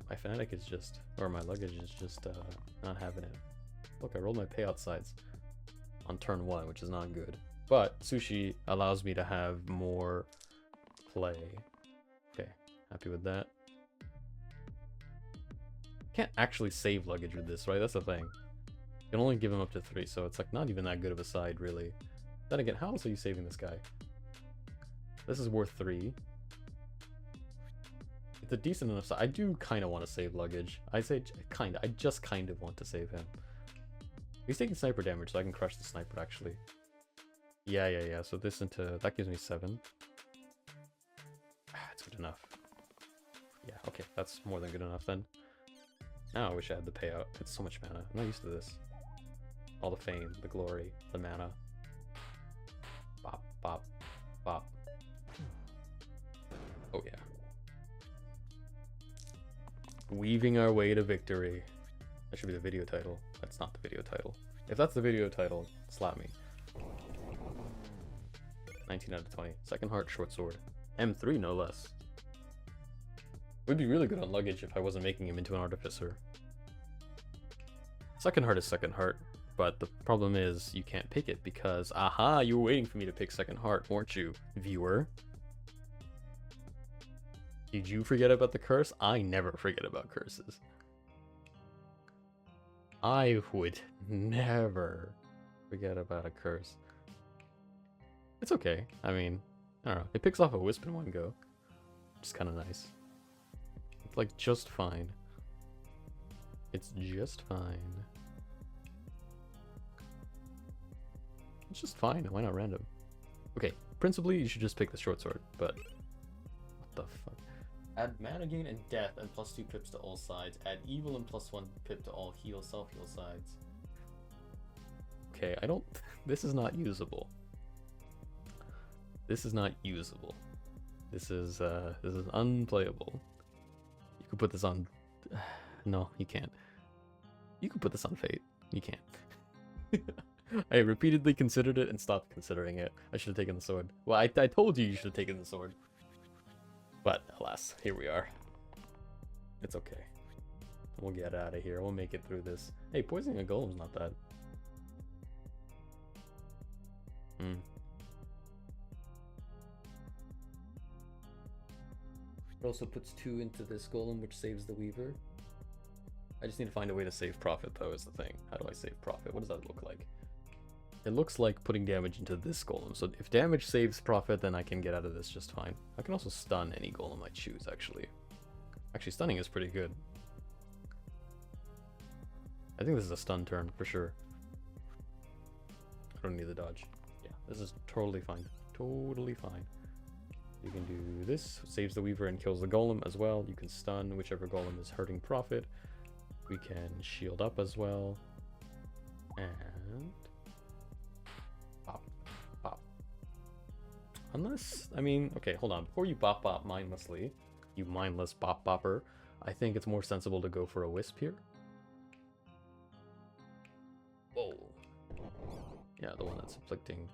My fanatic is just, or my luggage is just not having it. Look, I rolled my payout sides on turn 1, which is not good. But sushi allows me to have more play. Okay, happy with that. Can't actually save luggage with this, right? That's the thing. You can only give him up to 3, so it's like not even that good of a side, really. Then again, how else are you saving this guy? This is worth 3. It's a decent enough side. I do kind of want to save luggage. I say kind of. I just kind of want to save him. He's taking sniper damage, so I can crush the sniper, actually. Yeah. So this into... That gives me 7. It's good enough. Yeah, okay. That's more than good enough, then. Now I wish I had the payout. It's so much mana. I'm not used to this. All the fame, the glory, the mana. Bop, bop, bop. Oh yeah. Weaving our way to victory. That should be the video title. That's not the video title. If that's the video title, slap me. 19 out of 20. Second heart, short sword. M3 no less. Would be really good on luggage if I wasn't making him into an artificer. Second heart is second heart, but the problem is you can't pick it because, aha, you were waiting for me to pick second heart, weren't you, viewer? Did you forget about the curse? I never forget about curses. I would never forget about a curse. It's okay. I mean, I don't know. It picks off a wisp in one go, which is kind of nice. It's like just fine. It's just fine. It's just fine. Why not random? Okay, principally you should just pick the short sword, but what the fuck? Add mana gain and death and +2 pips to all sides. Add evil and +1 pip to all heal, self-heal sides. Okay, I don't... This is not usable. This is not usable. This is unplayable. You could put this on... No, you can't. You could put this on Fate. You can't. I repeatedly considered it and stopped considering it. I should have taken the sword. Well, I told you should have taken the sword. But, alas, here we are. It's okay. We'll get out of here. We'll make it through this. Hey, poisoning a golem's not bad. It also puts 2 into this golem, which saves the weaver. I just need to find a way to save profit, though, is the thing. How do I save profit? What does that look like? It looks like putting damage into this golem. So if damage saves profit, then I can get out of this just fine. I can also stun any golem I choose, actually. Actually, stunning is pretty good. I think this is a stun turn, for sure. I don't need the dodge. Yeah, this is totally fine. Totally fine. You can do this, saves the weaver and kills the golem as well. You can stun whichever golem is hurting profit. We can shield up as well. And... Bop. Bop. Unless, I mean, okay, hold on. Before you bop bop mindlessly, you mindless bop bopper, I think it's more sensible to go for a wisp here. Whoa. Yeah, the one that's inflicting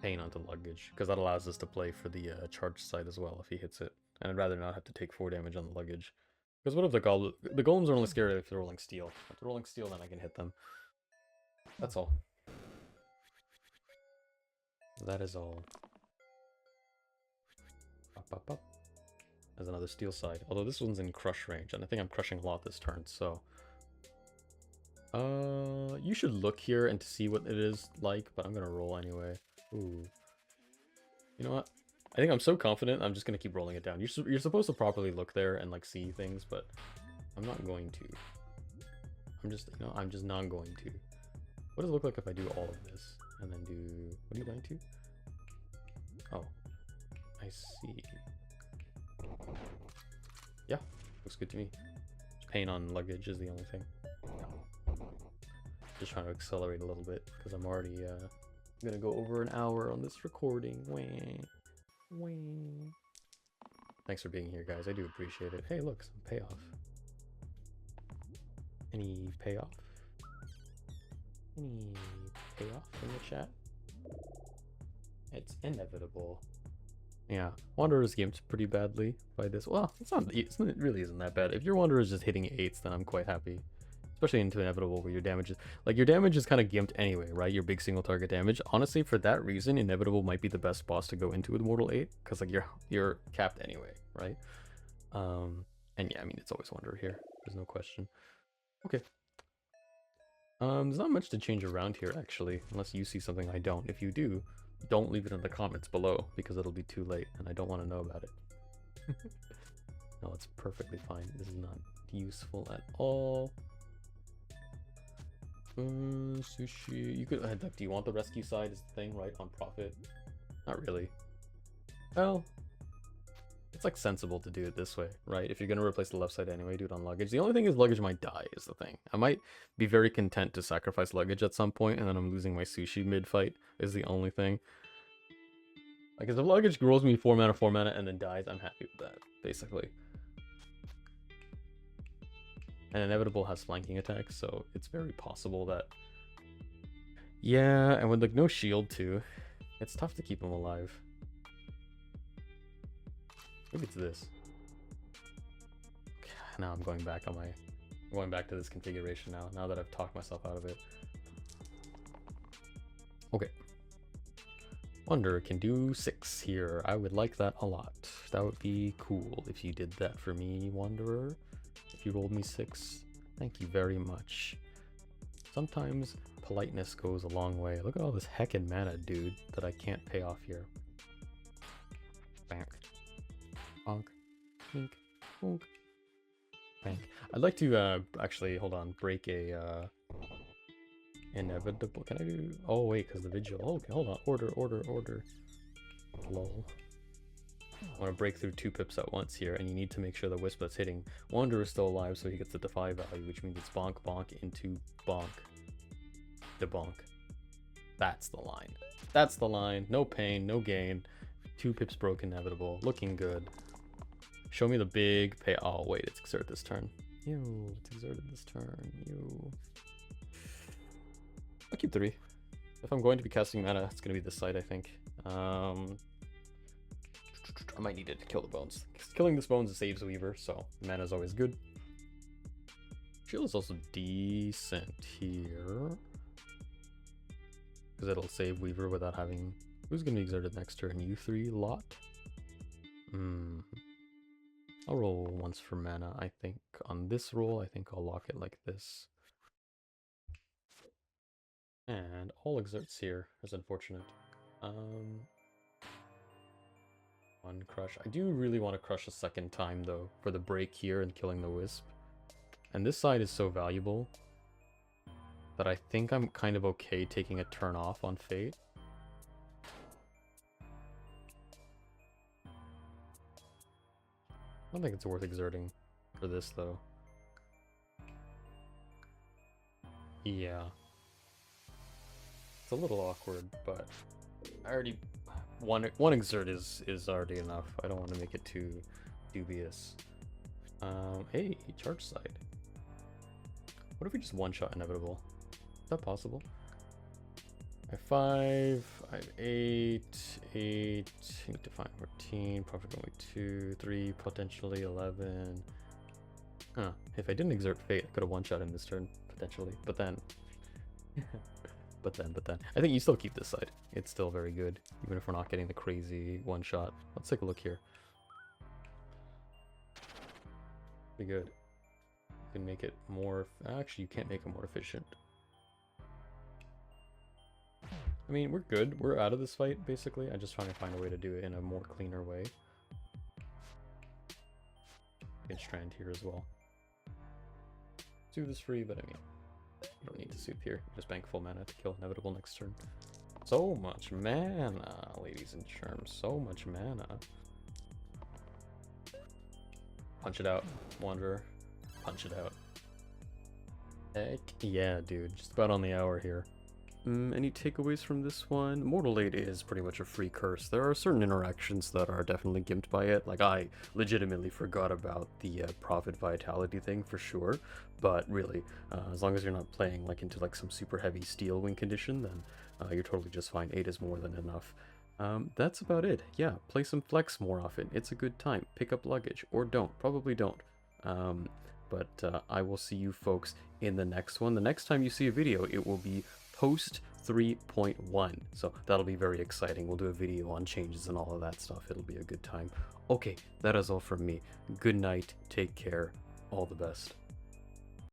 pain onto luggage, because that allows us to play for the charge side as well if he hits it. And I'd rather not have to take 4 damage on the luggage. Because what if the golems are only scared if they're rolling steel. If they're rolling steel, then I can hit them. That's all. That is all. Up, up, up. There's another steel side. Although this one's in crush range, and I think I'm crushing a lot this turn, so... you should look here and to see what it is like, but I'm gonna roll anyway. Ooh. You know what? I think I'm so confident, I'm just gonna keep rolling it down. You're supposed to properly look there and like see things, but I'm not going to. I'm just not going to. What does it look like if I do all of this and then do? What are you going to? Oh, I see. Yeah, looks good to me. Pain on luggage is the only thing. Just trying to accelerate a little bit because I'm already gonna go over an hour on this recording. Wah. Wah. Thanks for being here, guys. I do appreciate it. Hey, look, some payoff. Any payoff? Any payoff in the chat? It's inevitable. Yeah, Wanderer's gimped pretty badly by this. Well, it really isn't that bad. If your Wanderer is just hitting 8s, then I'm quite happy. Especially into Inevitable, where your damage is kind of gimped anyway, right? Your big single target damage. Honestly, for that reason, Inevitable might be the best boss to go into with Mortal 8, because like you're capped anyway, right? And yeah, I mean it's always Wanderer here. There's no question. Okay. There's not much to change around here actually, unless you see something I don't. If you do, don't leave it in the comments below because it'll be too late, and I don't want to know about it. No, it's perfectly fine. This is not useful at all. Sushi. You could. Do you want the rescue side as the thing, right? On profit? Not really. Well, it's like sensible to do it this way, right? If you're gonna replace the left side anyway, do it on luggage. The only thing is luggage might die is the thing. I might be very content to sacrifice luggage at some point, and then I'm losing my sushi mid-fight is the only thing. Like if the luggage rolls me 4 mana, and then dies, I'm happy with that, basically. And Inevitable has flanking attacks, so it's very possible that... Yeah, and with like no shield too, it's tough to keep him alive. Maybe it's this. Now I'm going back to this configuration now that I've talked myself out of it. Okay. Wanderer can do 6 here. I would like that a lot. That would be cool if you did that for me, Wanderer. If you rolled me 6, thank you very much. Sometimes politeness goes a long way. Look at all this heckin' mana, dude, that I can't pay off here. Bank. Bonk. Pink. Bonk. Bank. I'd like to, actually, hold on, break a, Inevitable. Can I do? Oh wait, because the vigil. Oh, okay, hold on. Order. Lol. I want to break through 2 pips at once here, and you need to make sure the wisp that's hitting Wanderer is still alive, so he gets the defy value, which means it's bonk into bonk. Debonk. That's the line. That's the line. No pain, no gain. 2 pips broke, inevitable. Looking good. Show me the big pay. Oh wait, it's exerted this turn. Ew, it's exerted this turn. Ew. I'll keep 3. If I'm going to be casting mana, it's going to be this side, I think. I might need it to kill the bones. Killing this bones saves Weaver, so mana is always good. Shield is also decent here, because it'll save Weaver without having... Who's going to be exerted next turn? U3 lot? I'll roll once for mana, I think. On this roll, I think I'll lock it like this. And all exerts here is unfortunate. One crush. I do really want to crush a second time though, for the break here and killing the wisp. And this side is so valuable that I think I'm kind of okay taking a turn off on Fate. I don't think it's worth exerting for this though. Yeah. It's a little awkward, but I already... One exert is already enough. I don't want to make it too dubious. Hey, charge side. What if we just one-shot inevitable? Is that possible? I have 5, I have 8, I need to find 14, probably only 2, 3, potentially 11. Huh, if I didn't exert Fate, I could have one-shot him this turn, potentially, but then... But then, I think you still keep this side. It's still very good, even if we're not getting the crazy one-shot. Let's take a look here. Pretty good. You can make it more... Actually, you can't make it more efficient. I mean, we're good. We're out of this fight, basically. I'm just trying to find a way to do it in a more cleaner way. You can strand here as well. Soothe is free, but I mean... You don't need to Soothe here. Just bank full mana to kill inevitable next turn. So much mana, ladies and germs. So much mana. Punch it out, Wanderer. Punch it out. Heck yeah, dude. Just about on the hour here. Any takeaways from this one? Mortal Aid is pretty much a free curse. There are certain interactions that are definitely gimped by it. Like, I legitimately forgot about the Prophet Vitality thing for sure. But really, as long as you're not playing like into like some super heavy steel win condition, then you're totally just fine. 8 is more than enough. That's about it. Yeah, play some Flex more often. It's a good time. Pick up luggage. Or don't. Probably don't. But I will see you folks in the next one. The next time you see a video, it will be post 3.1, so that'll be very exciting. We'll do a video on changes and all of that stuff. It'll be a good time. Okay, that is all from me. Good night, take care, all the best.